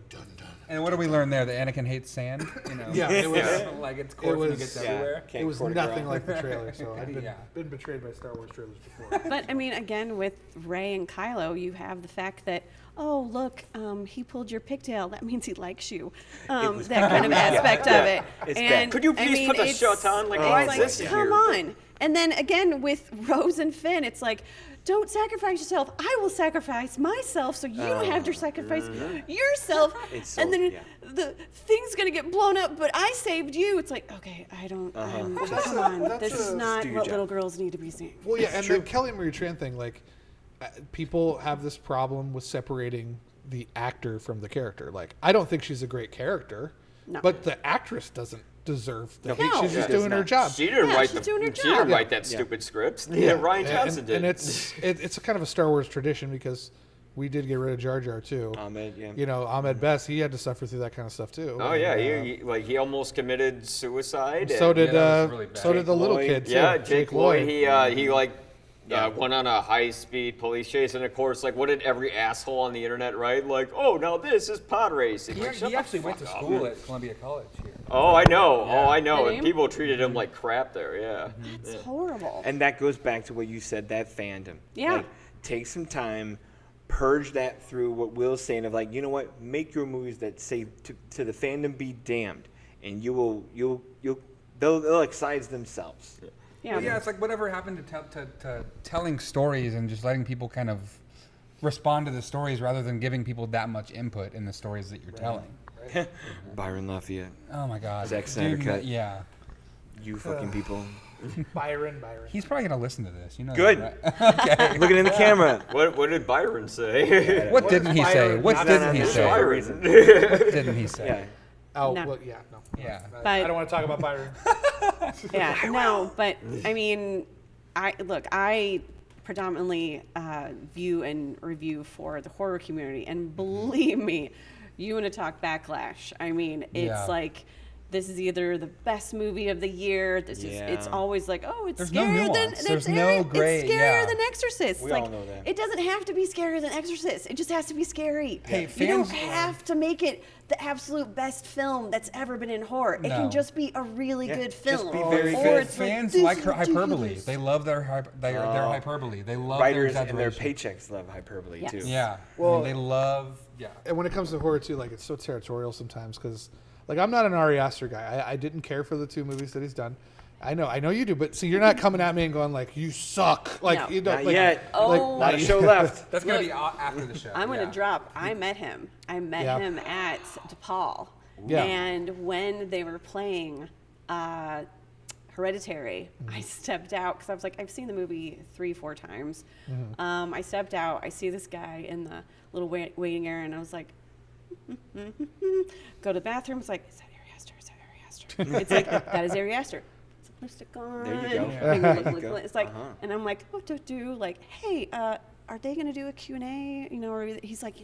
dun dun. and what do we learn there? That Anakin hates sand. Yeah, it was. Like it's It coarse and it was- gets yeah. everywhere. Can't It was quote a nothing girl. like the trailer, so I've Yeah. been betrayed by Star Wars trailers before. But I mean, again, with Rey and Kylo, you have the fact that, oh look, he pulled your pigtail. That means he likes you. That kind of aspect of it. It's and bad. Could you I please mean, put the it's- shot on? Like, it's why is like, this come here? on. And then again with Rose and Finn, it's like, don't sacrifice yourself. I will sacrifice myself, so you don't have to sacrifice yourself. It's so- and then yeah. the thing's gonna get blown up, but I saved you. It's like, okay, I don't. Come on, this is not Do your what job. little girls need to be seeing. Well, yeah, and the Kelly Marie Tran thing, like, people have this problem with separating the actor from the character. Like, I don't think she's a great character, No. but the actress doesn't deserve the hate. No. She's just Yeah. doing her Not. job. She didn't Yeah, write she's doing her She didn't job. write that stupid script. Yeah, Ryan Johnson did. And it's a kind of a Star Wars tradition because we did get rid of Jar Jar too. Ahmed, yeah. You know, Ahmed Best, he had to suffer through that kind of stuff too. Oh yeah, And, he almost committed suicide. so and- did that was really bad. so did the Jake little Lloyd. kid too. Yeah, Jake Lloyd. He went on a high-speed police chase, and of course, like, what did every asshole on the internet write? Like, oh, now this is pod racing. Like, shut He the actually went to fuck up. school at Columbia College here. Oh, I know. Oh, I know. Did And he? people treated him like crap there. Yeah. It's horrible. And that goes back to what you said, that fandom. Yeah. Like, take some time, purge that through what Will's saying of like, you know what, make your movies that say to the fandom be damned, and they'll excise themselves. Yeah. Well, yeah, it's like whatever happened to telling stories and just letting people kind of respond to the stories rather than giving people that much input in the stories that you're telling. Byron Lafayette, Oh my God. Zack Snyder Dude, cut. Yeah. you fucking people. Byron. He's probably going to listen to this. You know Good. that, right? Okay. Looking in the camera. What did Byron say? What didn't he say? Byron? What Not didn't on he this say? show. What Byron. didn't he say? Yeah. Oh, No. well, yeah, no. Yeah. I don't want to talk about Byron. Yeah, no, but I mean, I predominantly view and review for the horror community, and believe me, you want to talk backlash. I mean, it's Yeah. like this is either the best movie of the year. This is it's Yeah. always like, oh, it's There's no scarier than nuance. There's no gray- it's scarier yeah. than Exorcist. We like, all know that. it doesn't have to be scarier than Exorcist. It just has to be scary. Hey, you don't fans- have to make it the absolute best film that's ever been in horror. It No. can just be a really Yeah, good just film. be very or good. it's Fans this like is her hyperbole. ridiculous. They love their hyperbole. They love Writers their and their exaggeration. paychecks love hyperbole Yes. too. Yeah. Well- I mean, they love. Yeah. And when it comes to horror too, like, it's so territorial sometimes because, like, I'm not an Ari Aster guy. I didn't care for the 2 movies that he's done. I know you do, but see, you're not coming at me and going like, you suck. Like, No. you don't. Not like, yet. Oh. Not a show left. That's gonna Look, be after the show. I'm going to yeah. drop. I met him. I met Yeah. him at DePaul. Yeah. And when they were playing Hereditary, I stepped out because I was like, I've seen the movie 3-4 times. I stepped out. I see this guy in the little waiting area, and I was like, go to the bathroom. It's like, is that Ari Aster? Is that Ari Aster? It's like, that is Ari Aster. Put some lipstick on. There you go. Make me There look you like- go. It's like, Uh-huh. and I'm like, what to do? Like, hey, are they going to do a Q&A? You know, or he's like,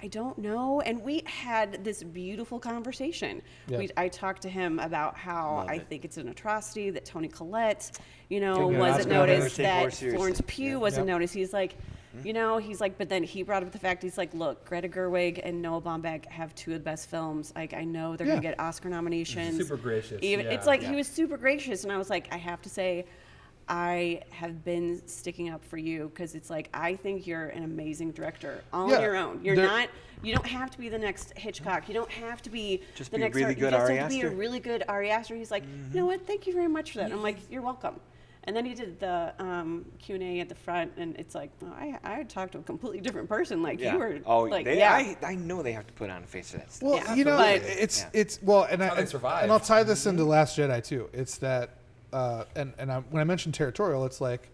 I don't know. And we had this beautiful conversation. Yeah. I talked to him about how Love I it. think it's an atrocity that Tony Collette, Didn't get an wasn't Oscar noticed, Take horror that seriously. Florence Pugh Yeah. wasn't Yep. noticed. He's like, he's like, but then he brought up the fact, he's like, look, Greta Gerwig and Noah Baumbach have 2 of the best films. Like, I know they're going Yeah. to get Oscar nominations. Super gracious, Even, yeah. It's like, Yeah. he was super gracious. And I was like, I have to say, I have been sticking up for you because it's like, I think you're an amazing director on Yeah, your own. You don't have to be the next Hitchcock. You don't have to be Just the be a next really you good just Ari have to be a Aster. really good Ari Aster. He's like, you know what? Thank you very much for that. I'm like, you're welcome. And then he did the Q&A at the front, and it's like, oh, I talked to a completely different person. Like, Yeah. you were Oh, like, they, yeah. I know they have to put on a face of that stuff. Well, Yeah, you know, but- it's well, and how they survive. and I'll tie this into Last Jedi too. It's that, when I mentioned territorial, it's like,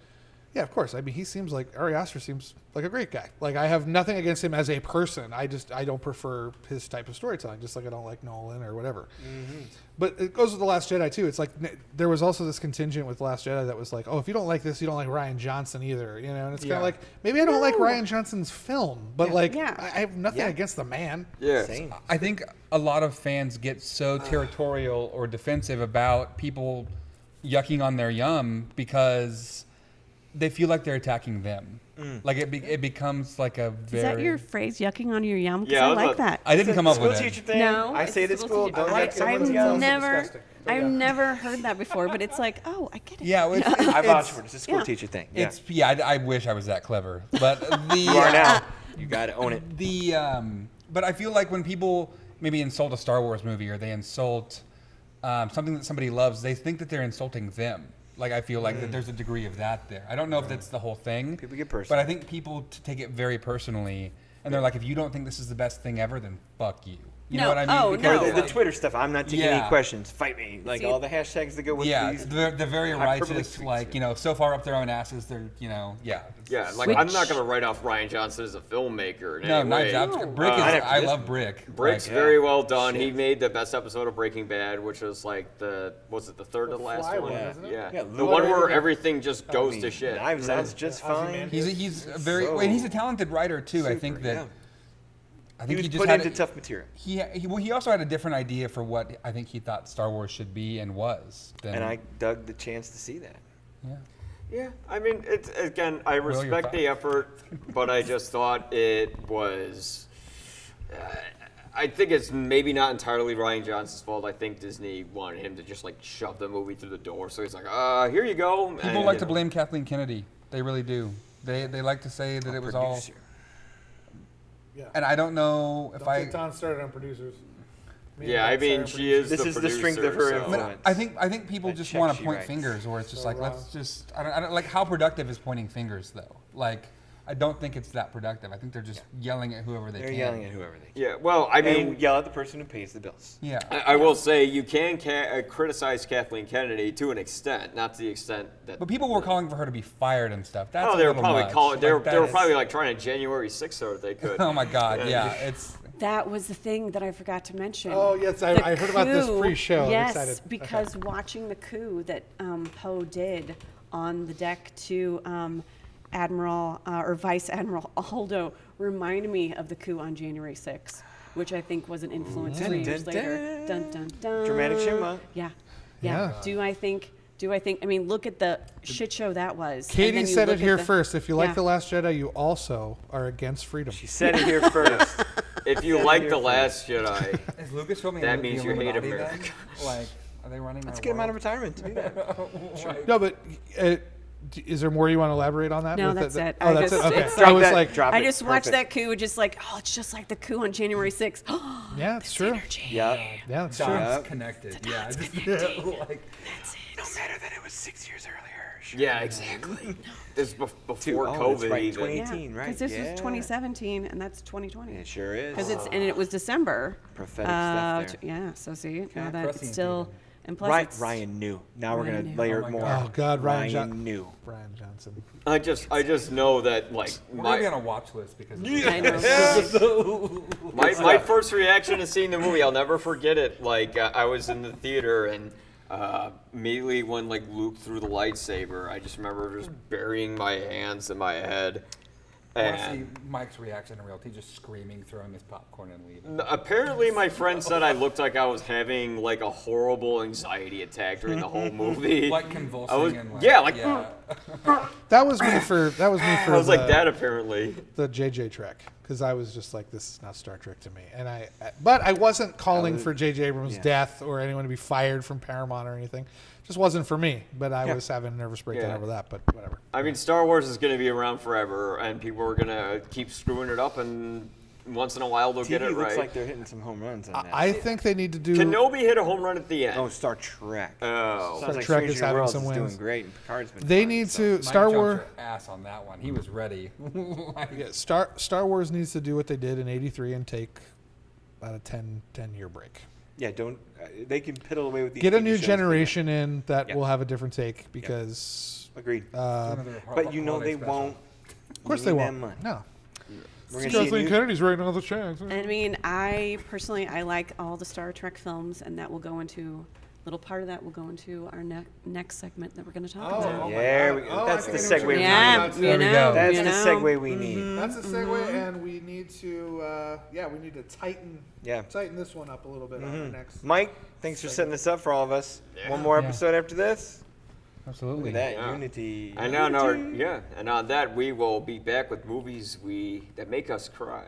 Yeah, of course. I mean, he seems like Ari Aster seems like a great guy. Like, I have nothing against him as a person. I don't prefer his type of storytelling, just like I don't like Nolan or whatever. Mm-hmm. But it goes with The Last Jedi too. It's like there was also this contingent with The Last Jedi that was like, oh, if you don't like this, you don't like Rian Johnson either, you know. And it's kind of like, maybe I don't like Rian Johnson's film, but I have nothing against the man. Yeah. Same. I think a lot of fans get so territorial or defensive about people yucking on their yum because they feel like they're attacking them. Like it becomes like a very... Is that your phrase, yucking on your yum? 'Cause Yeah, I like that. I didn't come up with School it. teacher thing. No, I it's say it at school school. teacher. Don't yuck someone's I've yum. disgusting. I've never heard that before, but it's like, oh, I get it. Yeah, it's, I vouch for it. It's a school Yeah. teacher thing. I wish I was that clever, but You are now. You got to own it. But I feel like when people maybe insult a Star Wars movie or they insult something that somebody loves, they think that they're insulting them. Like, I feel like that there's a degree of that there. I don't know if that's the whole thing. People get personal. But I think people take it very personally, and they're like, if you don't think this is the best thing ever, then fuck you. You know No. what I mean? Oh, Because, no. The like, Twitter stuff. I'm not taking any questions. Fight me. Like See, all the hashtags that go with yeah, these. the very hyperbolic righteous, tweets, like, you know, so far up their own asses, they're, you know, yeah. Yeah, like I'm not gonna write off Rian Johnson as a filmmaker. In No, any Knives way. Out. Brick is, I love Brick. Brick's Like, very well done. He made the best episode of Breaking Bad, which was like the third to the last fly one? one, isn't it? Yeah, Yeah, the one where literally. everything just goes to shit. Knives Out's just fine. He's a very So he's a talented writer too. I think that yeah. I He think was he just put had into tough material. he also had a different idea for what I think he thought Star Wars should be and was. Than, And I dug the chance to see that. yeah. Yeah, I mean, it's again, I your respect the thoughts? effort, but I just thought it was. I think it's maybe not entirely Rian Johnson's fault. I think Disney wanted him to just like shove the movie through the door, so he's like, here you go. People like to blame Kathleen Kennedy. They really do. They like to say that it was all. Producer. Yeah. And I don't know if Don't get Don started on producers. Yeah, I mean, she is This the is the producer, strength of her so- influence. I think people That just check want to she point writes. fingers, or it's just So like wrong. let's just I don't like how productive is pointing fingers though. Like I don't think it's that productive. I think they're just yelling at whoever they They're can. yelling at whoever they can. Yeah, well, I mean, And yell at the person who pays the bills. Yeah. I will say you can criticize Kathleen Kennedy to an extent, not to the extent that. But people were calling for her to be fired and stuff. That's Oh, a they were little probably much. calling. They Like, were that's- probably like trying to January 6th her if they could. Oh my God! Yeah, it's That was the thing that I forgot to mention. Oh, yes, I The heard about this coup- pre-show. I'm Yes, excited. because watching the coup that Poe did on the deck to Admiral or Vice Admiral Aldo reminded me of the coup on January 6th, which I think was an influence 20 years Dun, later. dun. Dun, dun, dun. Dramatic chipmunk. Yeah. Yeah. Do I think? I mean, look at the shit show that was. and Katie then you said it look at here the- first. If you like Yeah. The Last Jedi, you also are against freedom. She said it here first. If you like The Last Jedi, is Lucasfilm. That means you hate Illuminati then? America. Like, are they running? Let's our get him out of world? retirement to do that. No, but is there more you want to elaborate on that? No, with that's it. Oh, I that's just- it. Okay. it's I was that, like, drop I it. just watched Perfect. that coup, just like, oh, it's just like the coup on January 6th. yeah, it's true. Yeah. Yeah, it's true. Dots Yep. connected. Yeah. Just, like, No matter that it was 6 years earlier. Sure. yeah, exactly. This before Oh, that's COVID right, even. 2018, right? Because this Yeah. was 2017, and that's 2020. It sure is. Because it was December. Prophetic stuff there. Yeah. So see, now that Prescient it's still, even. and plus Right, it's, Ryan knew. Now we're Ryan gonna knew. layer Oh my more. God. Oh God, Ryan knew. Brian Johnson. I just know that like we're gonna be on my a watch list because. Of I know. my first reaction to seeing the movie, I'll never forget it. Like I was in the theater and immediately when like Luke threw the lightsaber, I just remember just burying my hands in my head. I want to And see Mike's reaction in real time, just screaming, throwing his popcorn, and leaving. apparently my friend said I looked like I was having like a horrible anxiety attack during the whole movie. Like convulsing I was, and like, yeah, like That was me for I was like that apparently. the JJ Trek, because I was just like, this is not Star Trek to me, and but I wasn't calling for J.J. Abrams' yeah. death or anyone to be fired from Paramount or anything. Just wasn't for me. But I Yeah. was having a nervous breakdown Yeah. over that. But whatever. I mean, Star Wars is going to be around forever, and people are going to keep screwing it up, and once in a while they'll get TV it looks right. like they're hitting some home runs on that. I think they need to do. Kenobi hit a home run at the end. Oh, Star Trek. Oh. Sounds like Trek is Stranger having Worlds some is wins. doing great, and Picard's been They fun, need so. to Star Mike Wars. jumped your ass on that one. He was ready. Like, Yeah, Star Wars needs to do what they did in '83 and take about a 10-year break. Yeah, don't. They can piddle away with these. Get a TV new shows, but generation in that Yeah. will have a different take because Agreed. Another But you know holiday they special. won't. Of course give they you won't. that money. No. We're gonna see a Kathleen new- Kennedy's writing all the checks. I mean, I personally, I like all the Star Trek films, and that will go into, little part of that will go into our next segment that we're going to talk about. my There we God. go. Oh, I That's think the I know what segue. you're we talking Yeah, about, need. too. There we go. That's you the know. segue we need. That's a segue, and we need to, we need to tighten this one up a little bit on the next. Mike, thanks for setting this up for all of us. One more Yeah. episode after this. Absolutely. Look at that Yeah. unity. And on our, and on that we will be back with movies that make us cry.